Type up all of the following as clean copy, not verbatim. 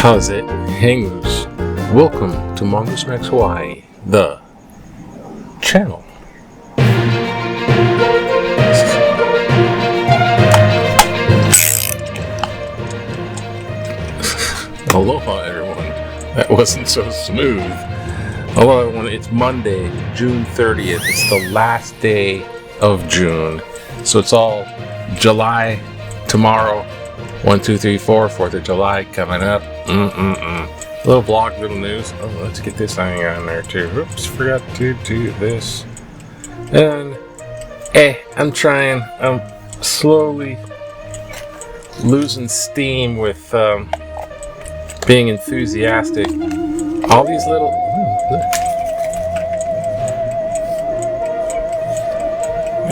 How's it, hangers? Welcome to Mongoose Max Hawaii, the channel. Aloha, everyone. That wasn't so smooth. Aloha, everyone. It's Monday, June 30th. It's the last day of June. So it's all July tomorrow. 1, 2, 3, 4, 4th of July coming up. Little vlog, little news. Oh, let's get this thing on there too. Oops, forgot to do this. And I'm trying. I'm slowly losing steam with being enthusiastic. All these little.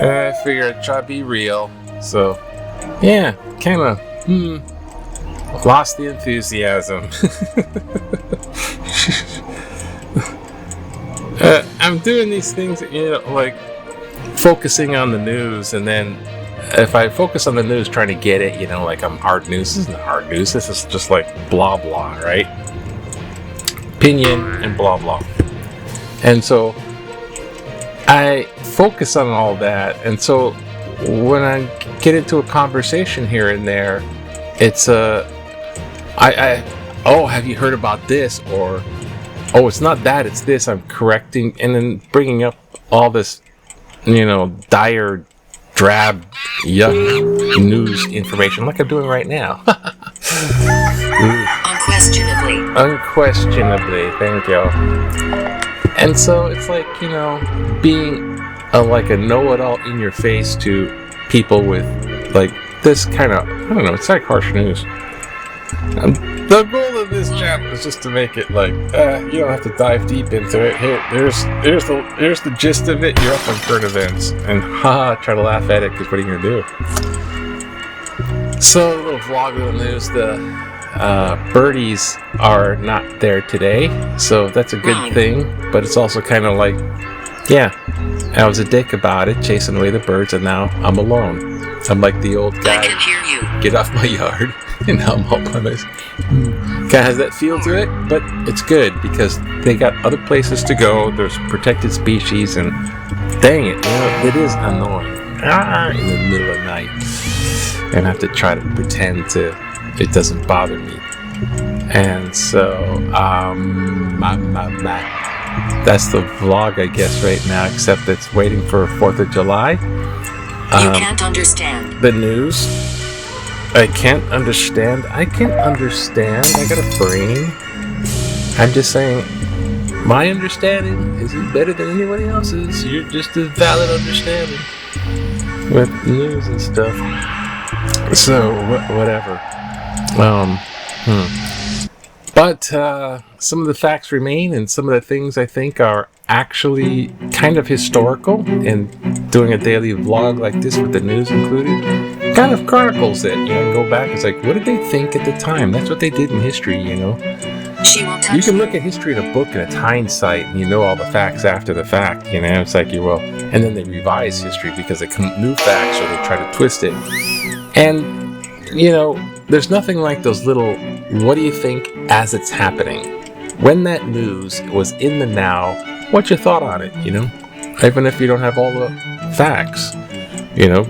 I figured I'd try to be real. So, yeah, kind of. Lost the enthusiasm. I'm doing these things, like focusing on the news, and then if I focus on the news trying to get it, like I'm hard news. This isn't hard news. This is just like blah blah, right? Opinion and blah blah. And so I focus on all that, and so when I get into a conversation here and there, it's have you heard about this? Or, it's not that, it's this. I'm correcting, and then bringing up all this, dire, drab, yuck news information like I'm doing right now. Unquestionably, thank you. And so it's like, being like a know-it-all in your face to people with like this kind of, I don't know, it's like harsh news. The goal of this channel is just to make it like, you don't have to dive deep into it. Here, here's the gist of it. You're up on current events, and try to laugh at it, because what are you gonna do? So, a little vlog, little news. The birdies are not there today, so that's a good thing. But it's also kind of like, yeah, I was a dick about it, chasing away the birds, and now I'm alone. I'm like the old guy. I can hear you. Get off my yard. And now I'm all by myself. Kind of has that feel to it, but it's good because they got other places to go. There's protected species, and dang it, it is annoying. In the middle of the night, and I have to try to pretend it doesn't bother me. And so, that's the vlog, I guess, right now. Except it's waiting for 4th of July. You can't understand the news. I can't understand. I can understand. I got a brain. I'm just saying, my understanding isn't better than anybody else's. You're just a valid understanding with news and stuff. So, whatever. But some of the facts remain, and some of the things I think are actually kind of historical, and doing a daily vlog like this with the news included kind of chronicles it. Go back, it's like, what did they think at the time? That's what they did in history. You can look at history in a book, and it's hindsight, and you know all the facts after the fact. It's like, and then they revise history because they come up with new facts, or they try to twist it. And there's nothing like those little, what do you think as it's happening? When that news was in the now, what's your thought on it, Even if you don't have all the facts,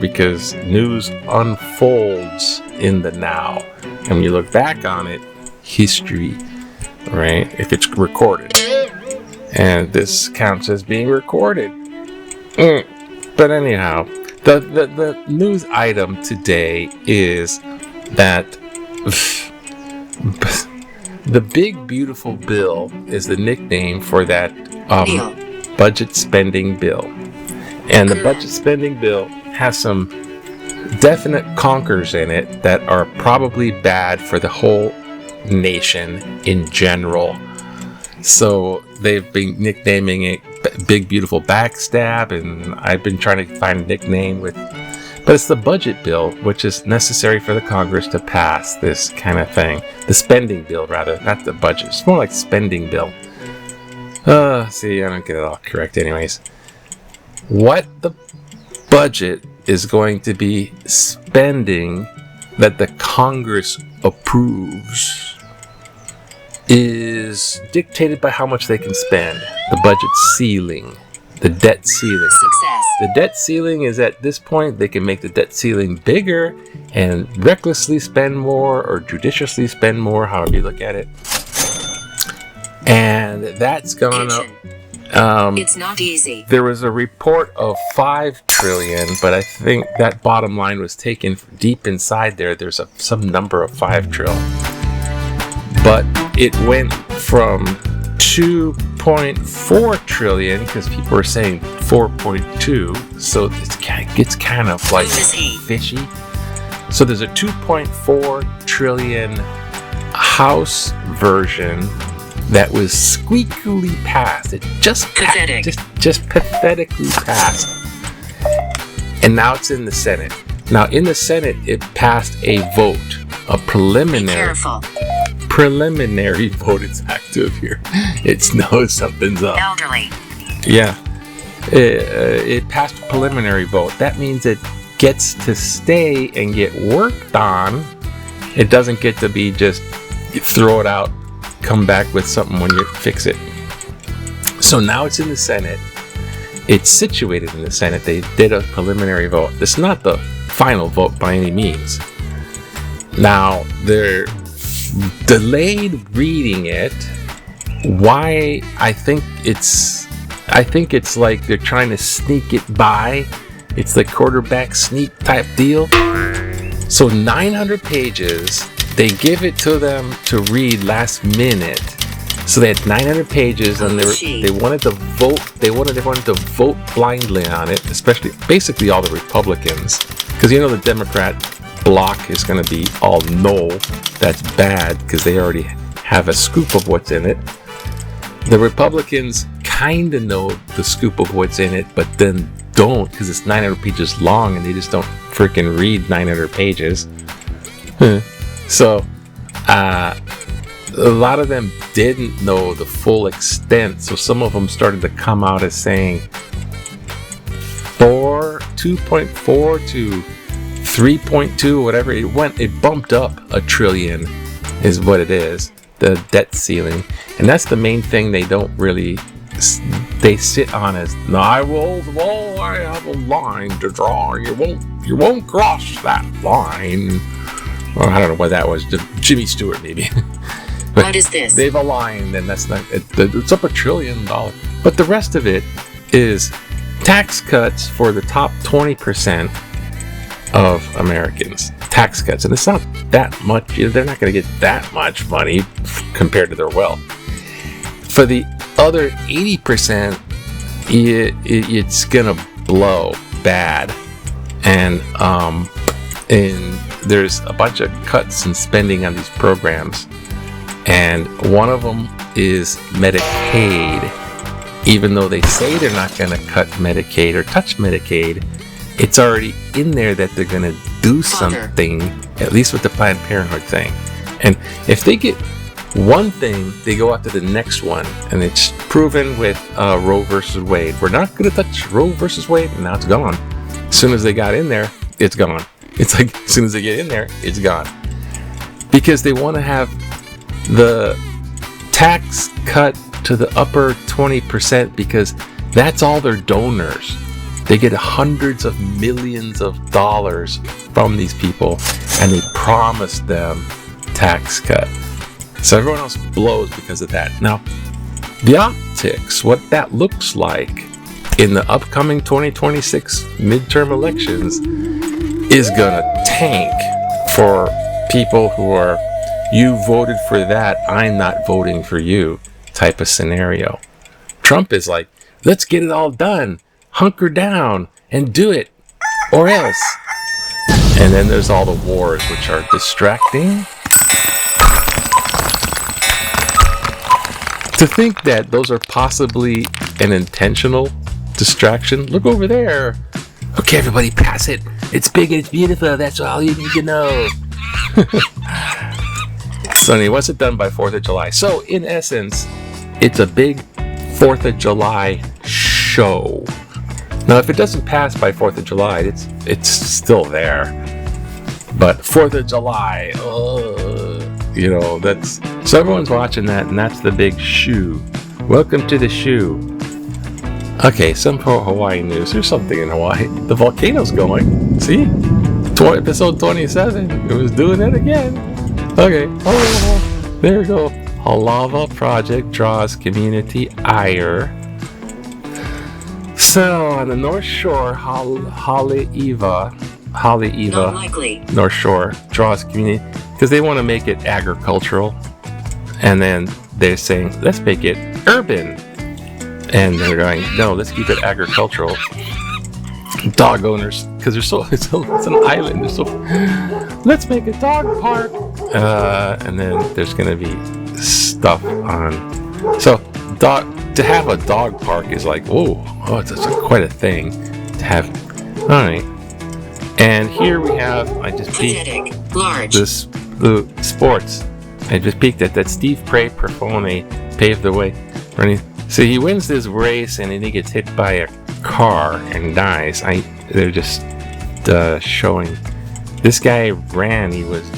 because news unfolds in the now. And when you look back on it, history, right? If it's recorded. And this counts as being recorded. But anyhow, the news item today is that the Big Beautiful Bill is the nickname for that budget spending bill. And the budget spending bill has some definite conkers in it that are probably bad for the whole nation in general. So they've been nicknaming it Big Beautiful Backstab, and I've been trying to find a nickname with But it's the budget bill, which is necessary for the Congress to pass this kind of thing. The spending bill, rather, not the budget. It's more like spending bill. See, I don't get it all correct anyways. What the budget is going to be spending that the Congress approves is dictated by how much they can spend. The budget ceiling. The debt ceiling. Success. The debt ceiling is at this point, they can make the debt ceiling bigger and recklessly spend more or judiciously spend more, however you look at it. And that's gone up. It's not easy. There was a report of 5 trillion, but I think that bottom line was taken deep inside there. There's some number of 5 trillion. But it went from 2.4 trillion because people are saying 4.2, so it gets kind of like fishy. So there's a 2.4 trillion House version that was squeakily passed. It just pathetically passed, and now it's in the Senate. Now in the Senate, it passed a vote, a preliminary vote. It's active here. It knows something's up. Elderly. Yeah. It passed a preliminary vote. That means it gets to stay and get worked on. It doesn't get to be just you throw it out, come back with something when you fix it. So now it's in the Senate. It's situated in the Senate. They did a preliminary vote. It's not the final vote by any means. Now, they're delayed reading it. Why? I think it's like they're trying to sneak it by. It's the quarterback sneak type deal. So 900 pages, they give it to them to read last minute. So they had 900 pages, and they wanted to vote. They wanted to vote blindly on it, basically all the Republicans, because you know the Democrat bloc is going to be all no. That's bad because they already have a scoop of what's in it. The Republicans kind of know the scoop of what's in it, but then don't because it's 900 pages long and they just don't freaking read 900 pages. So a lot of them didn't know the full extent. So some of them started to come out as saying 2.4 to 3.2, whatever it bumped up a trillion is what it is, the debt ceiling. And that's the main thing they don't really, they sit on as, no, I have a line to draw. You won't cross that line. Well, I don't know what that was, Jimmy Stewart maybe. But what is this? They've aligned, and that's not, it's up $1 trillion. But the rest of it is tax cuts for the top 20% of Americans. Tax cuts, and it's not that much. They're not going to get that much money compared to their wealth. For the other 80%, it's going to blow bad, and there's a bunch of cuts and spending on these programs, and one of them is Medicaid. Even though they say they're not going to cut Medicaid or touch Medicaid, it's already in there that they're going to do something, at least with the Planned Parenthood thing. And if they get one thing, they go after the next one. And it's proven with Roe versus Wade. We're not going to touch Roe versus Wade, and now it's gone. As soon as they got in there, it's gone. It's like, as soon as they get in there, it's gone. Because they want to have the tax cut to the upper 20% because that's all their donors. They get hundreds of millions of dollars from these people, and they promise them tax cut. So everyone else blows because of that. Now, the optics, what that looks like in the upcoming 2026 midterm elections is gonna tank for people who are, you voted for that, I'm not voting for you type of scenario. Trump is like, let's get it all done. Hunker down and do it, or else. And then there's all the wars, which are distracting. To think that those are possibly an intentional distraction. Look over there. Okay, everybody, pass it. It's big and it's beautiful. That's all you need to know. So anyway, what's it done by 4th of July? So in essence, it's a big 4th of July show. Now, if it doesn't pass by 4th of July, it's still there. But 4th of July, that's... So everyone's watching that, and that's the big shoe. Welcome to the shoe. Okay, some Hawaii news. There's something in Hawaii. The volcano's going. See? Episode 27. It was doing it again. Okay. Oh, there we go. A lava project draws community ire. So, on the North Shore, Haleiwa North Shore draws community because they want to make it agricultural, and then they're saying let's make it urban, and they're going no, let's keep it agricultural. Dog owners, because it's an island, let's make a dog park, and then there's going to be stuff on. So to have a dog park is like it's quite a thing to have. All right. And here we have, I just peeked the sports. I just peeked at that Steve Prey Perfone paved the way. So he wins this race and then he gets hit by a car and dies. They're just showing. This guy ran, he was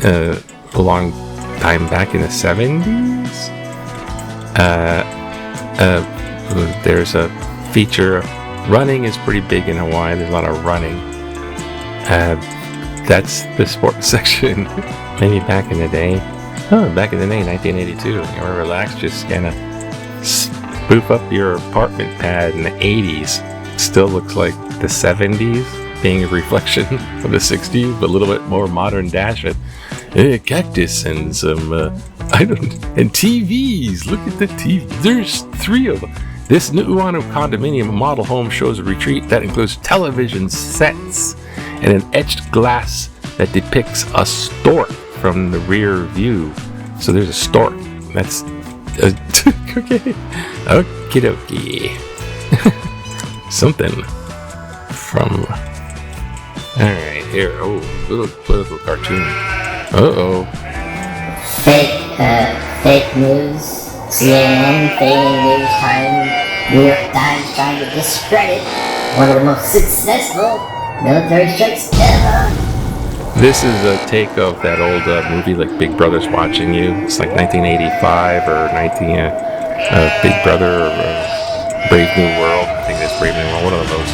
a long time back in the 70s. There's a feature, running is pretty big in Hawaii, there's a lot of running. That's the sports section. Maybe back in the day. Back in the day, 1982. You want to relax, just kind of spoof up your apartment pad in the 80s. Still looks like the 70s, being a reflection of the 60s, but a little bit more modern dash it. Cactus and some, and TVs. Look at the TV. There's 3 of them. This Nu'uanu condominium model home shows a retreat that includes television sets and an etched glass that depicts a stork from the rear view. So there's a stork. That's okay. Okie dokie. Something from. Alright, here. Oh, little political cartoon. Fake news. CNN, fake news time. New York Times trying to discredit one of the most successful military strikes ever. This is a take of that old movie, like Big Brother's Watching You. It's like 1985 or Big Brother or Brave New World. I think that's Brave New World. One of those.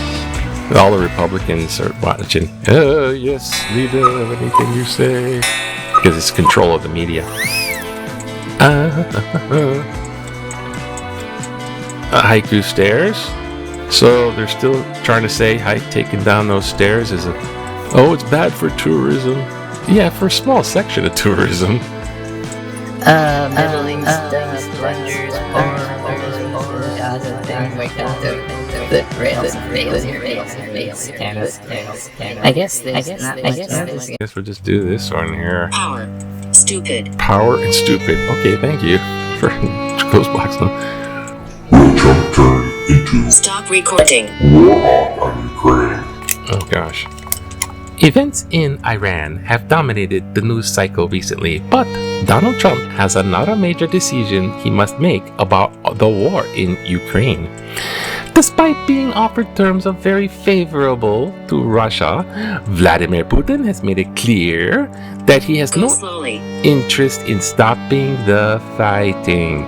All the Republicans are watching. Yes, leader, anything you say. Because it's control of the media. Haiku stairs. So they're still trying to say taking down those stairs is it's bad for tourism. Yeah, for a small section of tourism. Middle East splendors, I guess we'll just do this one here. Power. Stupid. Power and stupid. Okay, thank you for Ghostbox now. Will Trump turn into Stop recording. war on Ukraine? Oh gosh. Events in Iran have dominated the news cycle recently, but Donald Trump has another major decision he must make about the war in Ukraine. Despite being offered terms of very favorable to Russia, Vladimir Putin has made it clear that he has no interest in stopping the fighting.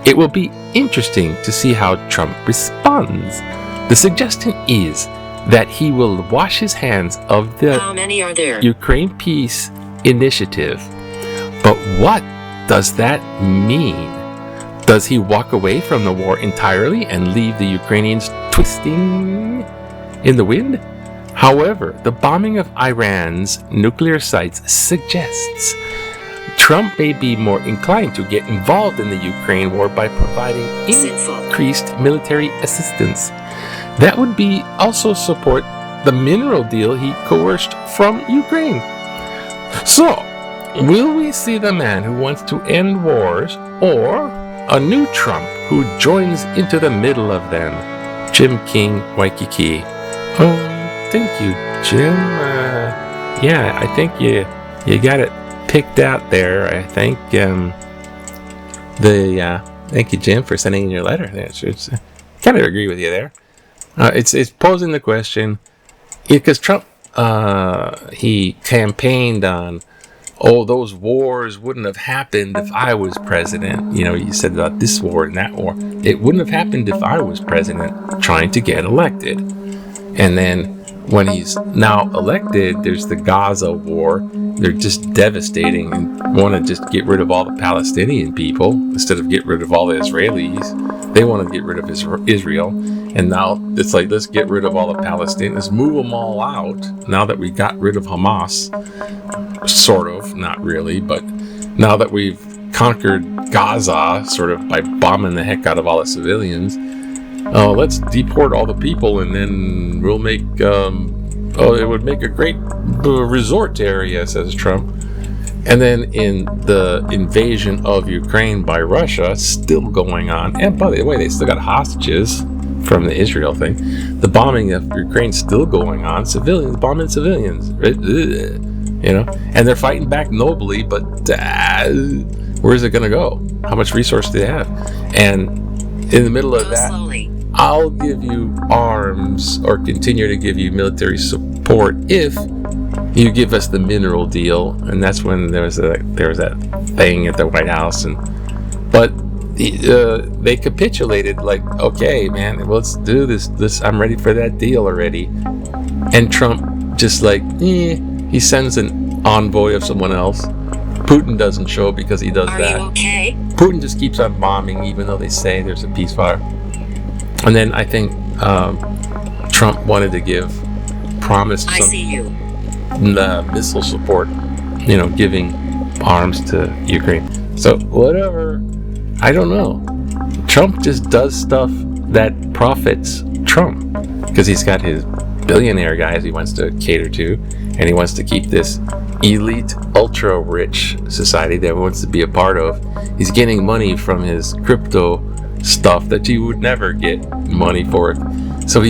It will be interesting to see how Trump responds. The suggestion is that he will wash his hands of the How many are there? Ukraine Peace Initiative. But what does that mean? Does he walk away from the war entirely and leave the Ukrainians twisting in the wind? However, the bombing of Iran's nuclear sites suggests Trump may be more inclined to get involved in the Ukraine war by providing increased military assistance. That would be also support the mineral deal he coerced from Ukraine. So, will we see the man who wants to end wars, or a new Trump who joins into the middle of them? Jim King, Waikiki. thank you, Jim. Yeah, I think you got it picked out there. I think thank you, Jim, for sending in your letter. It's kind of agree with you there. It's posing the question, because Trump he campaigned on, those wars wouldn't have happened if I was president. You know, you said about this war and that war. It wouldn't have happened if I was president trying to get elected. And then when he's now elected, there's the Gaza war. They're just devastating and want to just get rid of all the Palestinian people instead of get rid of all the Israelis. They want to get rid of Israel. And now it's like, let's get rid of all the Palestinians. Let's move them all out now that we got rid of Hamas. Sort of, not really, but now that we've conquered Gaza, sort of by bombing the heck out of all the civilians, let's deport all the people, and then we'll make it would make a great resort area, says Trump. And then in the invasion of Ukraine by Russia, still going on, and by the way, they still got hostages from the Israel thing. The bombing of Ukraine still going on. Civilians bombing civilians, you know, and they're fighting back nobly. But where is it going to go? How much resource do they have? And in the middle of that, I'll give you arms or continue to give you military support if you give us the mineral deal. And that's when there was that thing at the White House, but they capitulated, like, okay, man, let's do this. I'm ready for that deal already. And Trump just like, he sends an envoy of someone else. Putin doesn't show because he does that. Are you okay? Putin just keeps on bombing, even though they say there's a ceasefire. And then I think Trump wanted to promised the missile support, you know, giving arms to Ukraine. So whatever, I don't know. Trump just does stuff that profits Trump because he's got his billionaire guys he wants to cater to, and he wants to keep this elite, ultra-rich society that he wants to be a part of. He's getting money from his crypto stuff that you would never get money for. So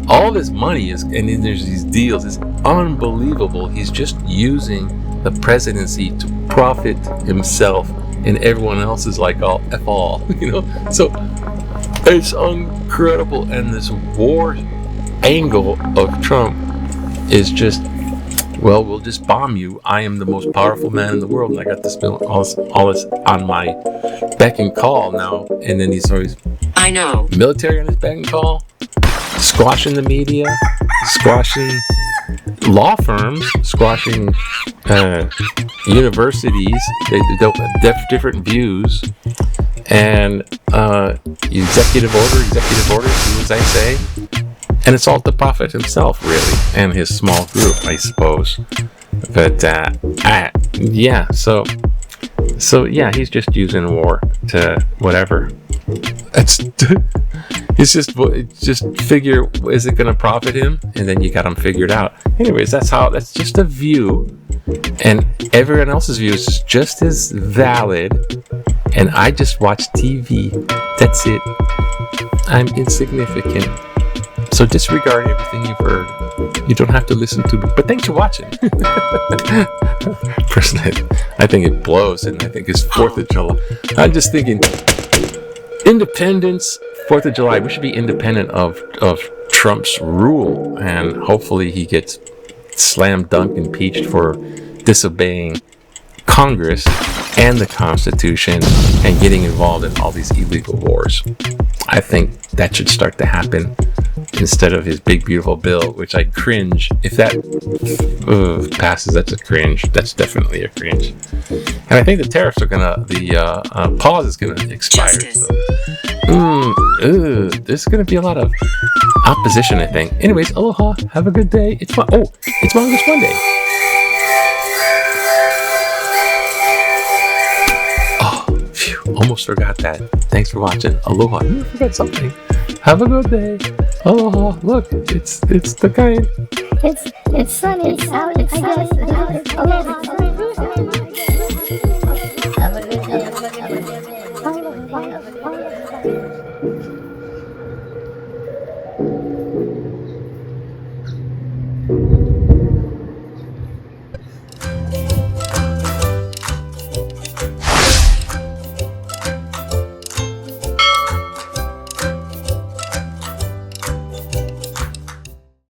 all this money is, and then there's these deals. It's unbelievable. He's just using the presidency to profit himself, and everyone else is like, all F all, you know. So it's incredible, and this war angle of Trump is just, well, we'll just bomb you. I am the most powerful man in the world, and I got this all this on my beck and call now. And then he's always, I know, military on his beck and call, squashing the media, squashing law firms, squashing universities. They have different views, and executive orders, as I say. And it's all to profit himself, really, and his small group, I suppose. But yeah, so yeah, he's just using war to whatever. He's just figure, is it going to profit him? And then you got him figured out. Anyways, that's just a view, and everyone else's view is just as valid. And I just watch TV. That's it. I'm insignificant. So disregard everything you've heard. You don't have to listen to me. But thanks for watching. Personally, I think it blows, and I think it's 4th of July. I'm just thinking, independence, 4th of July. We should be independent of Trump's rule, and hopefully he gets slam dunk impeached for disobeying Congress and the Constitution and getting involved in all these illegal wars. I think that should start to happen instead of his big beautiful bill, which I cringe. If that passes, that's a cringe. That's definitely a cringe. And I think the tariffs are the pause is gonna expire. So. There's gonna be a lot of opposition, I think. Anyways, aloha. Have a good day. It's Mongoose Monday. Almost forgot that. Thanks for watching. Aloha. I forgot something. Have a good day. Aloha. Look, it's the kind. It's sunny. It's out. I guess. Aloha.